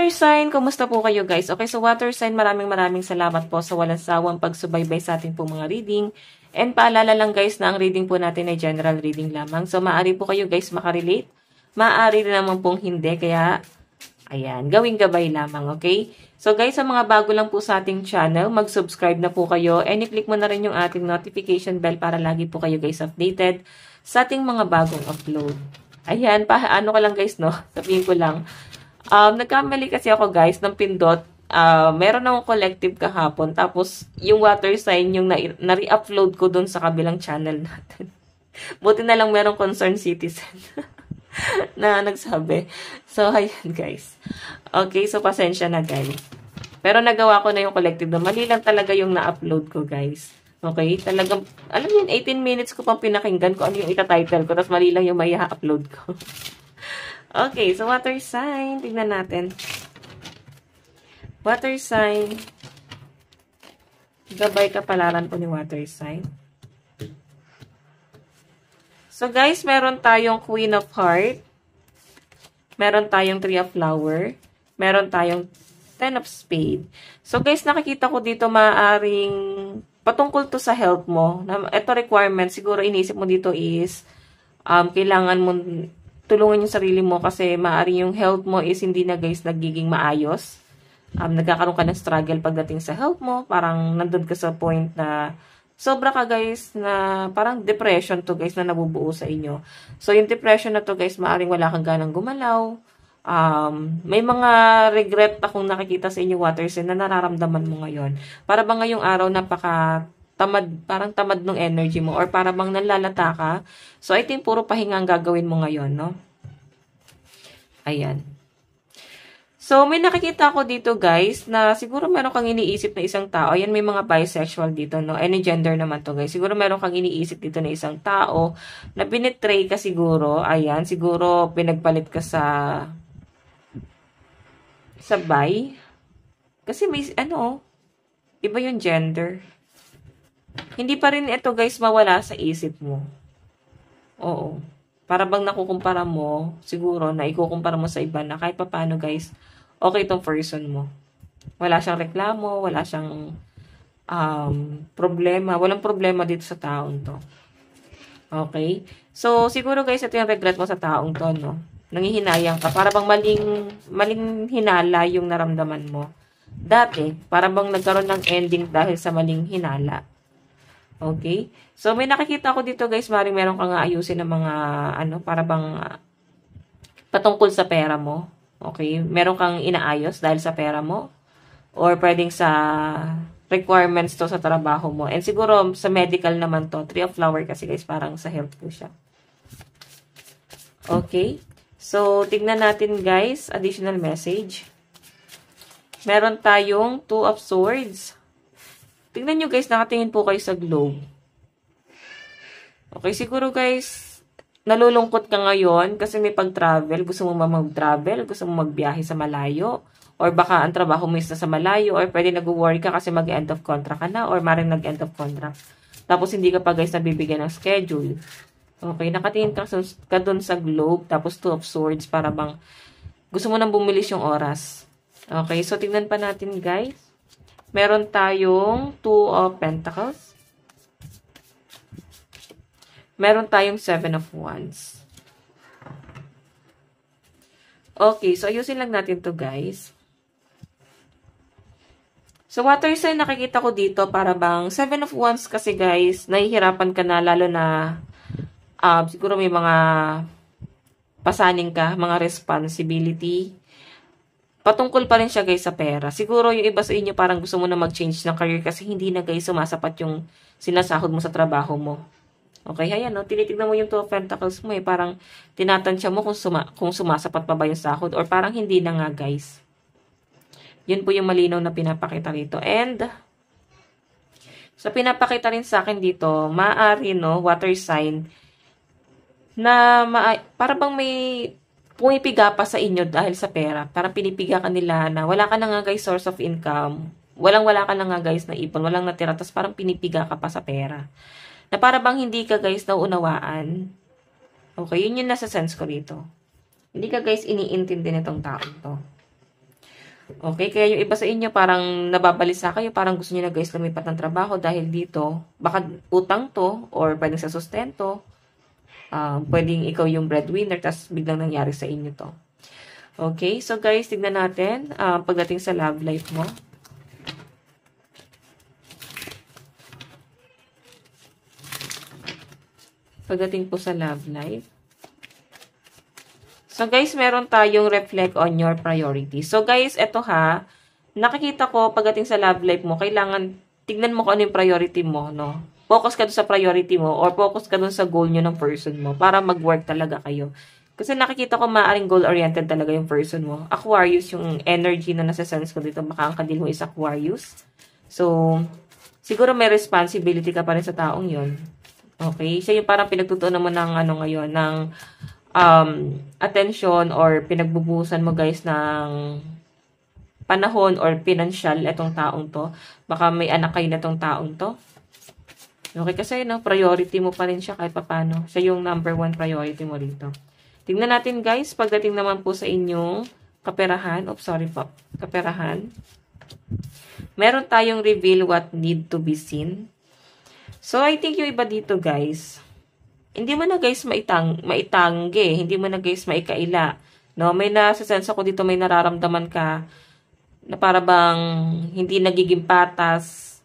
water sign, kumusta po kayo guys? Okay, so water sign, maraming salamat po sa walang sawang pagsubaybay sa ating po mga reading. And paalala lang guys na ang reading po natin ay general reading lamang. So maaari po kayo guys makarelate. Maaari rin naman pong hindi, kaya ayan, gawing gabay lamang, okay? So guys, sa mga bago lang po sa ating channel, mag-subscribe na po kayo and i-click mo na rin yung ating notification bell para lagi po kayo guys updated sa ating mga bagong upload. Ayan, ano ko lang guys, no? Sabihin ko lang. Nagkamali kasi ako guys ng pindot. Meron akong collective kahapon. Tapos, yung water sign, yung na-re-upload ko dun sa kabilang channel natin. Buti na lang merong concerned citizen na nagsabi. So, ayan guys. Okay, so pasensya na guys. Pero nagawa ko na yung collective na mali lang talaga yung na-upload ko guys. Okay, talagang, alam niyo, 18 minutes ko pang pinakinggan ko ano yung ita-title ko, tapos mali lang yung may upload ko. Okay, so water sign, tignan natin. Water sign, gabay kapalaran po ni water sign. So guys, meron tayong Queen of Heart, meron tayong Three of Flower, meron tayong Ten of Spade. So guys, nakikita ko dito maaring patungkol to sa health mo. Ito requirement, siguro inisip mo dito is kailangan mo tulungan yung sarili mo kasi maaari yung health mo is hindi na guys nagiging maayos. Nagkakaroon ka ng struggle pagdating sa health mo. Parang nandun ka sa point na sobra ka guys na parang depression to guys na nabubuo sa inyo. So yung depression na to guys, maaring wala kang ganang gumalaw. May mga regret akong nakikita sa inyo water sign na nararamdaman mo ngayon. Para bang ngayong araw tamad, parang tamad ng energy mo or para bang nalalata ka. So I think puro pahinga ang gagawin mo ngayon, no? Ayan. So may nakikita ko dito guys na siguro meron kang iniisip na isang tao. Ayan, may mga bisexual dito, no? Any gender naman to guys. Siguro meron kang iniisip dito na isang tao na binitray ka siguro. Ayan, siguro pinagpalit ka sa bi. Kasi may, iba yung gender. Hindi pa rin ito guys mawala sa isip mo. Oo. Para bang nakukumpara mo, siguro na ikukumpara mo sa iba na kahit paano guys, okay itong person mo. Wala siyang reklamo, wala siyang problema. Walang problema dito sa taong to. Okay? So, siguro guys, ito yung regret mo sa taong to, no? Nangihinayang ka. Para bang maling hinala yung naramdaman mo. Dati, para bang nagkaroon ng ending dahil sa maling hinala. Okay? So, may nakikita ko dito guys, maring meron kang ayusin ng mga, para bang patungkol sa pera mo. Okay? Meron kang inaayos dahil sa pera mo. Or pwedeng sa requirements to sa trabaho mo. And siguro, sa medical naman to, Three of Flower kasi guys, parang sa health ko siya. Okay? So, tignan natin guys, additional message. Meron tayong Two of Swords. Tignan nyo guys, nakatingin po kayo sa globe. Okay, siguro guys, nalulungkot ka ngayon kasi may pag-travel. Gusto mo mag-travel, gusto mo magbiyahe sa malayo. Or baka ang trabaho mo is na sa malayo. Or pwede nag-worry ka kasi mag-end of contract ka na. Or maring nag-end of contract. Tapos hindi ka pa guys nabibigyan ng schedule. Okay, nakatingin ka dun sa globe, tapos Two of Swords, para bang gusto mo nang bumilis yung oras. Okay, so tingnan pa natin guys. Meron tayong Two of Pentacles. Meron tayong Seven of Wands. Okay, so ayusin lang natin to guys. So water sign, nakikita ko dito para bang Seven of Wands kasi guys, nahihirapan ka na lalo na siguro may mga pasaning ka, mga responsibility. Patungkol pa rin siya guys sa pera. Siguro yung iba sa inyo parang gusto mo na mag-change ng career kasi hindi na guys sumasapat yung sinasahod mo sa trabaho mo. Okay, ayan no, tinitignan mo yung Two of Pentacles mo parang tinatansya mo kung sumasapat pa ba yung sahod or parang hindi na nga guys. Yun po yung malinaw na pinapakita rito. And so pinapakita rin sa akin dito, maaari no, water sign, na para bang may pumipiga pa sa inyo dahil sa pera. Parang pinipiga ka nila na wala ka na nga guys source of income. Wala ka na nga guys na ipon. Walang natira. Tapos parang pinipiga ka pa sa pera. Na para bang hindi ka guys nauunawaan. Okay, yun yung nasa sense ko rito. Hindi ka guys iniintindi nitong taong to. Okay, kaya yung iba sa inyo parang nababalisa kayo, parang gusto niyo na guys lumipat ng trabaho dahil dito, baka utang to or pwedeng sa sustento, pwedeng ikaw yung breadwinner, tapos biglang nangyari sa inyo to. Okay, so guys, tignan natin pagdating sa love life mo. Pagdating po sa love life. So guys, meron tayong reflect on your priorities. So guys, eto ha, nakikita ko pagdating sa love life mo, kailangan tignan mo kung ano yung priority mo, no? Focus ka dun sa priority mo or focus ka dun sa goal nyo ng person mo para mag-work talaga kayo. Kasi nakikita ko maaaring goal-oriented talaga yung person mo. Aquarius, yung energy na nasa-sense ko dito, baka ang kadil mo is Aquarius. So, siguro may responsibility ka pa rin sa taong yon. Okay? Siya yung parang pinagtutunan mo ng ano ngayon, ng attention or pinagbubusan mo guys ng panahon or financial itong taong to. Baka may anak kayo na itong taong to. Okay, kasi no, priority mo pa rin siya kahit papano. Siya yung number 1 priority mo rito. Tingnan natin guys, pagdating naman po sa inyong kaperahan. Oops, sorry po. Kaperahan. Meron tayong reveal what need to be seen. So, I think yung iba dito guys, hindi mo na guys maitangge, hindi mo na guys maikaila. No, may nasa-sense ako dito, may nararamdaman ka na para bang hindi nagiging patas.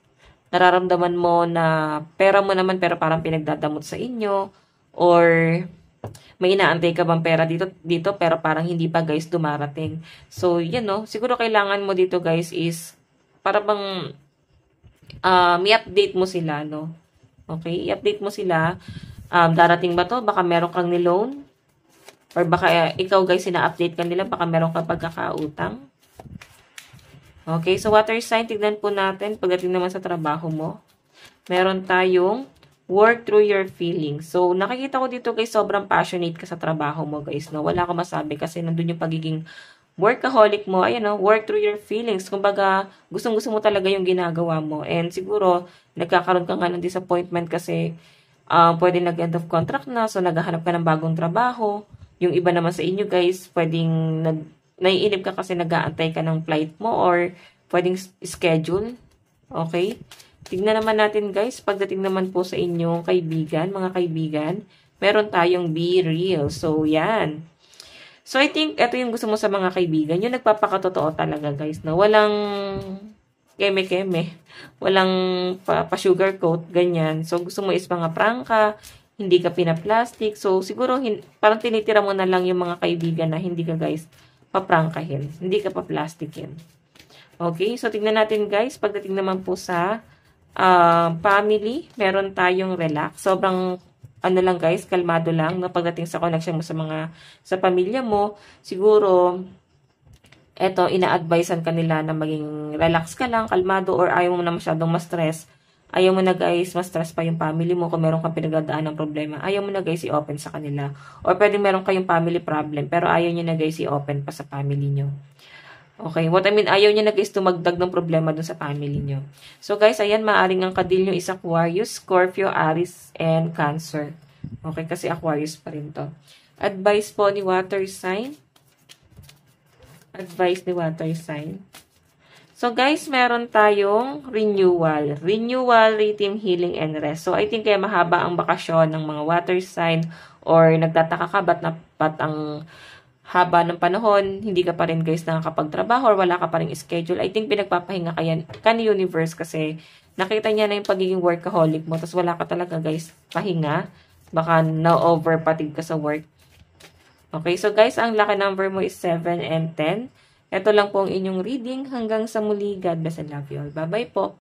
Nararamdaman mo na pera mo naman pero parang pinagdadamot sa inyo or may inaantay ka bang pera dito pero parang hindi pa guys dumarating. So, yan no, siguro kailangan mo dito guys is para bang i-update mo sila, no? Okay, i-update mo sila. Darating ba to? Baka meron kang niloan? Or baka ikaw guys, sina-update ka nila, baka meron kang pagkakautang. Okay, so water sign, tignan po natin pagdating naman sa trabaho mo. Meron tayong work through your feelings. So, nakikita ko dito guys, sobrang passionate ka sa trabaho mo guys. No? Wala ka masabi kasi nandun yung pagiging workaholic mo. Ayan, no? Work through your feelings. Kumbaga, gustong-gusto mo talaga yung ginagawa mo. And siguro, nagkakaroon ka nga ng disappointment kasi pwede nag-end of contract na, so naghahanap ka ng bagong trabaho. Yung iba naman sa inyo guys, pwedeng naiinip ka kasi nag-aantay ka ng flight mo or pwedeng schedule. Okay? Tignan naman natin guys, pagdating naman po sa inyong kaibigan, mga kaibigan, meron tayong be real. So, yan. So, I think ito yung gusto mo sa mga kaibigan, yung nagpapakatotoo talaga guys, na walang keme-keme. Walang pa-sugarcoat, ganyan. So, gusto mo is mga prangka, hindi ka pinaplastic. So, siguro, parang tinitira mo na lang yung mga kaibigan na hindi ka, guys, paprangkahin. Hindi ka pa-plastikin. Okay? So, tignan natin, guys. Pagdating naman po sa family, meron tayong relax. Sobrang, ano lang, guys, kalmado lang. No? Pagdating sa connection mo sa pamilya mo, siguro, eto, ina-advisean ka nila na maging relax ka lang, kalmado, or ayaw mo na masyadong ma-stress. Ayaw mo na guys, ma-stress pa yung family mo kung meron kang pinagdadaan ng problema. Ayaw mo na guys, i-open sa kanila. Or pwedeng meron kayong family problem, pero ayaw nyo na guys, i-open pa sa family nyo. Okay, what I mean, ayaw nyo na guys, tumagdag ng problema dun sa family nyo. So guys, ayan, maaring ang kadil nyo is Aquarius, Scorpio, Aries, and Cancer. Okay, kasi Aquarius pa rin to. Advice po ni water sign. Advice ni water sign. So, guys, meron tayong renewal. Renewal, rhythm, healing, and rest. So, I think kaya mahaba ang bakasyon ng mga water sign or nagtataka ka ba't ang haba ng panahon, hindi ka pa rin guys nakakapagtrabaho or wala ka pa rin schedule. I think pinagpapahinga ka ni universe kasi nakita niya na yung pagiging workaholic mo tapos wala ka talaga guys pahinga. Baka na-over-fatigue ka sa work. Okay, so guys, ang lucky number mo is 7 and 10. Ito lang po ang inyong reading. Hanggang sa muli, God bless and love you all. Bye-bye po.